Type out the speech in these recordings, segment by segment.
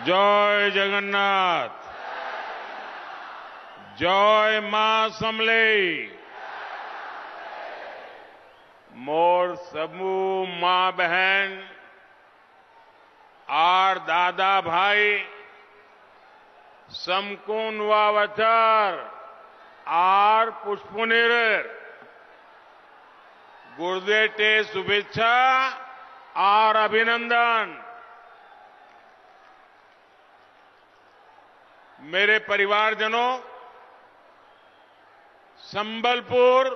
जय जगन्नाथ। जय मां समलेई। मोर समूह मां बहन आर दादा भाई समकून वावथर आर पुष्पुनिर गुरुदेव शुभेच्छा और अभिनंदन। मेरे परिवारजनों, संबलपुर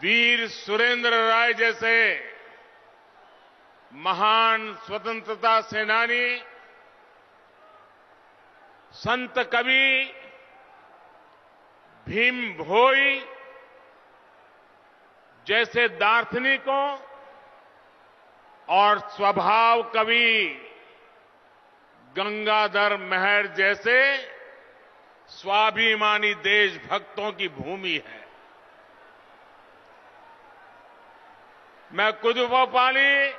वीर सुरेंद्र राय जैसे महान स्वतंत्रता सेनानी, संत कवि भीम भोई जैसे दार्शनिकों और स्वभाव कवि गंगाधर मेहर जैसे स्वाभिमानी देशभक्तों की भूमि है। मैं कुदुपाली,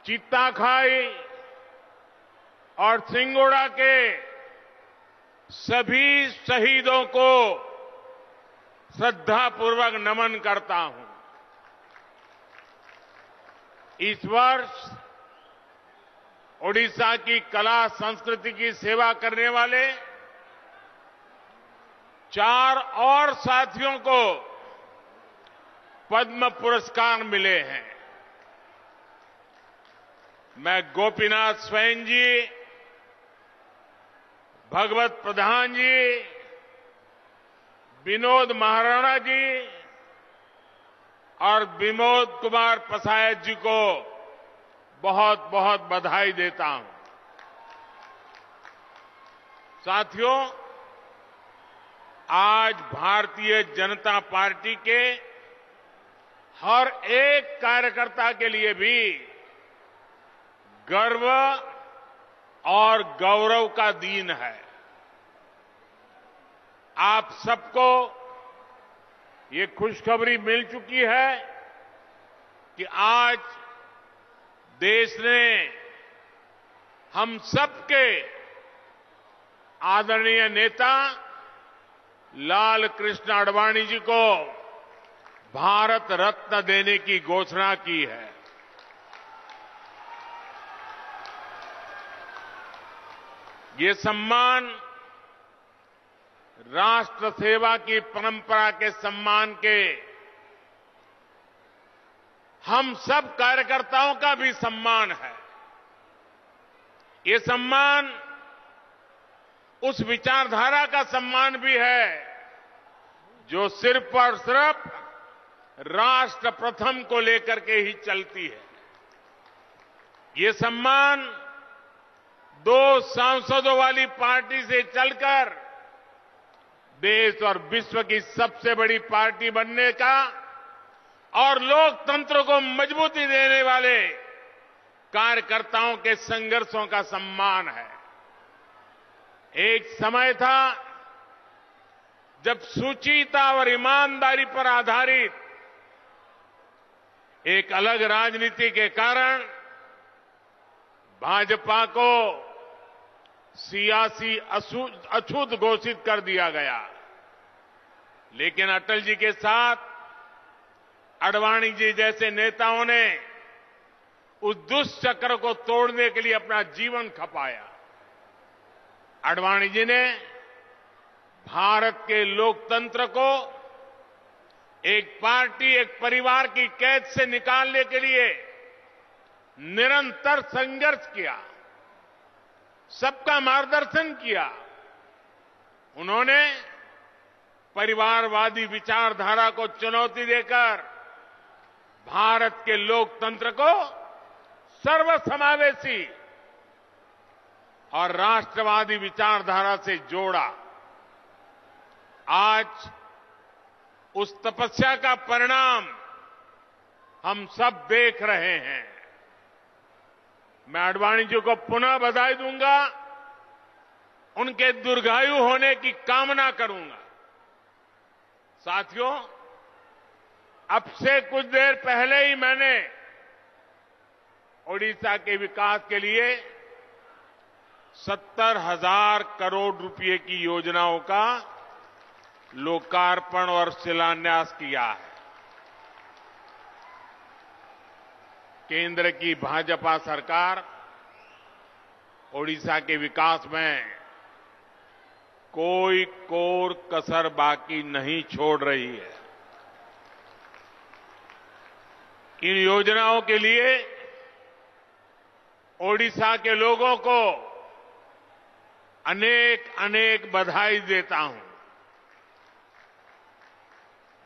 चित्ताखाई और सिंगोड़ा के सभी शहीदों को श्रद्धापूर्वक नमन करता हूं। इस वर्ष ओडिशा की कला संस्कृति की सेवा करने वाले 4 और साथियों को पद्म पुरस्कार मिले हैं। मैं गोपीनाथ स्वयं जी, भगवत प्रधान जी, विनोद महाराणा जी और विनोद कुमार पसायत जी को बहुत बहुत बधाई देता हूं। साथियों, आज भारतीय जनता पार्टी के हर एक कार्यकर्ता के लिए भी गर्व और गौरव का दिन है। आप सबको ये खुशखबरी मिल चुकी है कि आज देश ने हम सबके आदरणीय नेता लाल कृष्ण आडवाणी जी को भारत रत्न देने की घोषणा की है। ये सम्मान राष्ट्र सेवा की परंपरा के सम्मान के हम सब कार्यकर्ताओं का भी सम्मान है। ये सम्मान उस विचारधारा का सम्मान भी है जो सिर्फ और सिर्फ राष्ट्र प्रथम को लेकर के ही चलती है। ये सम्मान 2 सांसदों वाली पार्टी से चलकर देश और विश्व की सबसे बड़ी पार्टी बनने का और लोकतंत्र को मजबूती देने वाले कार्यकर्ताओं के संघर्षों का सम्मान है। एक समय था जब शुचिता और ईमानदारी पर आधारित एक अलग राजनीति के कारण भाजपा को सियासी अछूत घोषित कर दिया गया। लेकिन अटल जी के साथ आडवाणी जी जैसे नेताओं ने उस दुष्चक्र को तोड़ने के लिए अपना जीवन खपाया। आडवाणी जी ने भारत के लोकतंत्र को एक पार्टी, एक परिवार की कैद से निकालने के लिए निरंतर संघर्ष किया, सबका मार्गदर्शन किया। उन्होंने परिवारवादी विचारधारा को चुनौती देकर भारत के लोकतंत्र को सर्वसमावेशी और राष्ट्रवादी विचारधारा से जोड़ा। आज उस तपस्या का परिणाम हम सब देख रहे हैं। मैं आडवाणी जी को पुनः बधाई दूंगा, उनके दीर्घायु होने की कामना करूंगा। साथियों, अब से कुछ देर पहले ही मैंने ओडिशा के विकास के लिए 70,000 करोड़ रुपए की योजनाओं का लोकार्पण और शिलान्यास किया है। केंद्र की भाजपा सरकार ओडिशा के विकास में कोई कोर कसर बाकी नहीं छोड़ रही है। इन योजनाओं के लिए ओडिशा के लोगों को अनेक अनेक बधाई देता हूं।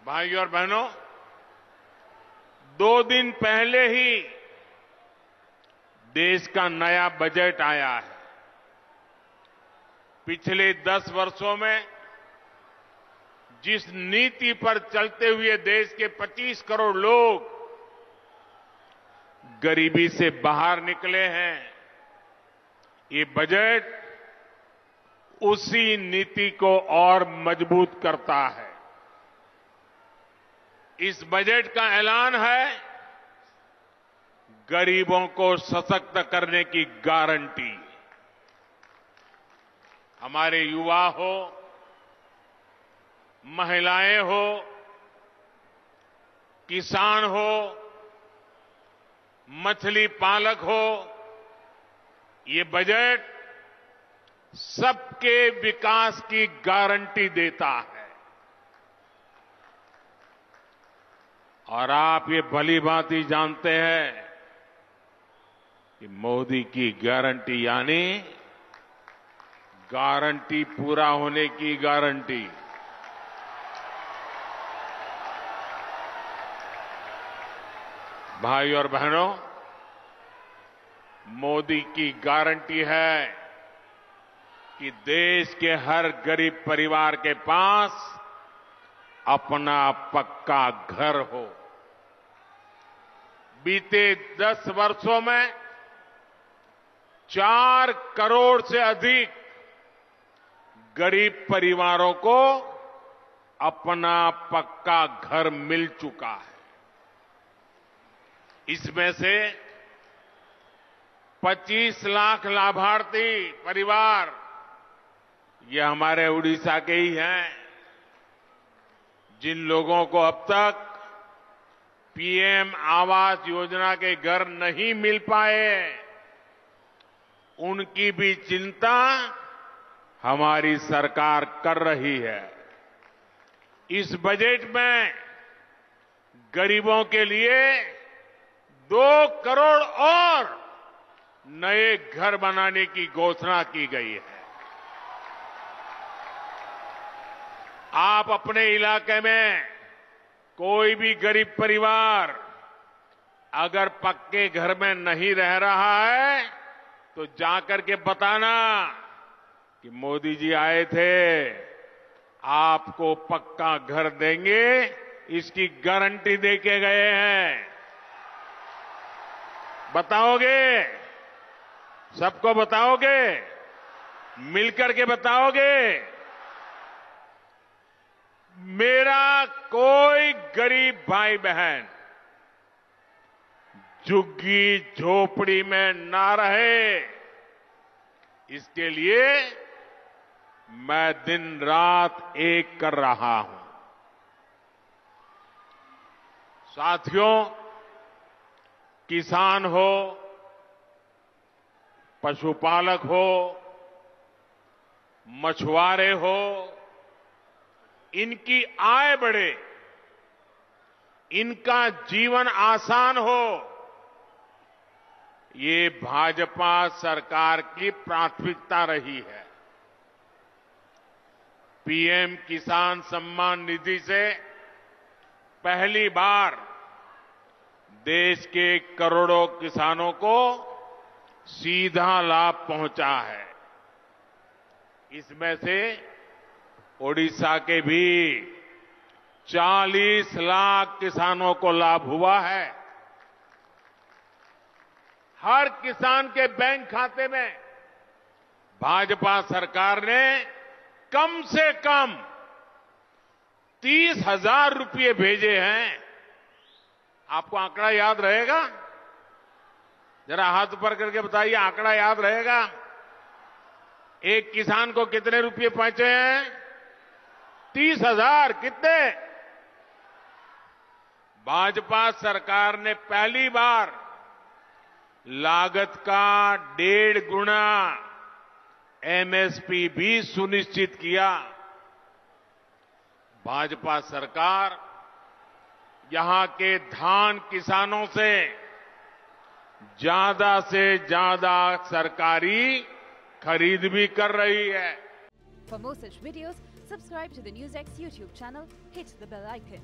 भाइयों और बहनों, 2 दिन पहले ही देश का नया बजट आया है। पिछले 10 वर्षों में जिस नीति पर चलते हुए देश के 25 करोड़ लोग गरीबी से बाहर निकले हैं, ये बजट उसी नीति को और मजबूत करता है। इस बजट का ऐलान है गरीबों को सशक्त करने की गारंटी। हमारे युवा हो, महिलाएं हो, किसान हो, मछली पालक हो, ये बजट सबके विकास की गारंटी देता है। और आप ये भली भांति जानते हैं कि मोदी की गारंटी यानी गारंटी पूरा होने की गारंटी। भाई और बहनों, मोदी की गारंटी है कि देश के हर गरीब परिवार के पास अपना पक्का घर हो। बीते 10 वर्षों में 4 करोड़ से अधिक गरीब परिवारों को अपना पक्का घर मिल चुका है। इसमें से 25 लाख लाभार्थी परिवार ये हमारे उड़ीसा के ही हैं, जिन लोगों को अब तक पीएम आवास योजना के घर नहीं मिल पाए, उनकी भी चिंता हमारी सरकार कर रही है। इस बजट में गरीबों के लिए 2 करोड़ और नए घर बनाने की घोषणा की गई है। आप अपने इलाके में कोई भी गरीब परिवार अगर पक्के घर में नहीं रह रहा है तो जाकर के बताना कि मोदी जी आए थे, आपको पक्का घर देंगे, इसकी गारंटी देके गए हैं। बताओगे? सबको बताओगे? मिलकर के बताओगे? मेरा कोई गरीब भाई बहन झुग्गी झोपड़ी में ना रहे, इसके लिए मैं दिन रात एक कर रहा हूं। साथियों, किसान हो, पशुपालक हो, मछुआरे हो, इनकी आय बढ़े, इनका जीवन आसान हो, ये भाजपा सरकार की प्राथमिकता रही है। पीएम किसान सम्मान निधि से पहली बार देश के करोड़ों किसानों को सीधा लाभ पहुंचा है। इसमें से ओडिशा के भी 40 लाख किसानों को लाभ हुआ है। हर किसान के बैंक खाते में भाजपा सरकार ने कम से कम 30,000 रुपये भेजे हैं। आपको आंकड़ा याद रहेगा? जरा हाथ ऊपर करके बताइए, आंकड़ा याद रहेगा? एक किसान को कितने रुपए पहुंचे हैं? 30,000। कितने? भाजपा सरकार ने पहली बार लागत का 1.5 गुना एमएसपी भी सुनिश्चित किया। भाजपा सरकार यहां के धान किसानों से ज्यादा सरकारी खरीद भी कर रही है। For more such videos, subscribe to the NewsX YouTube channel, hit the bell icon.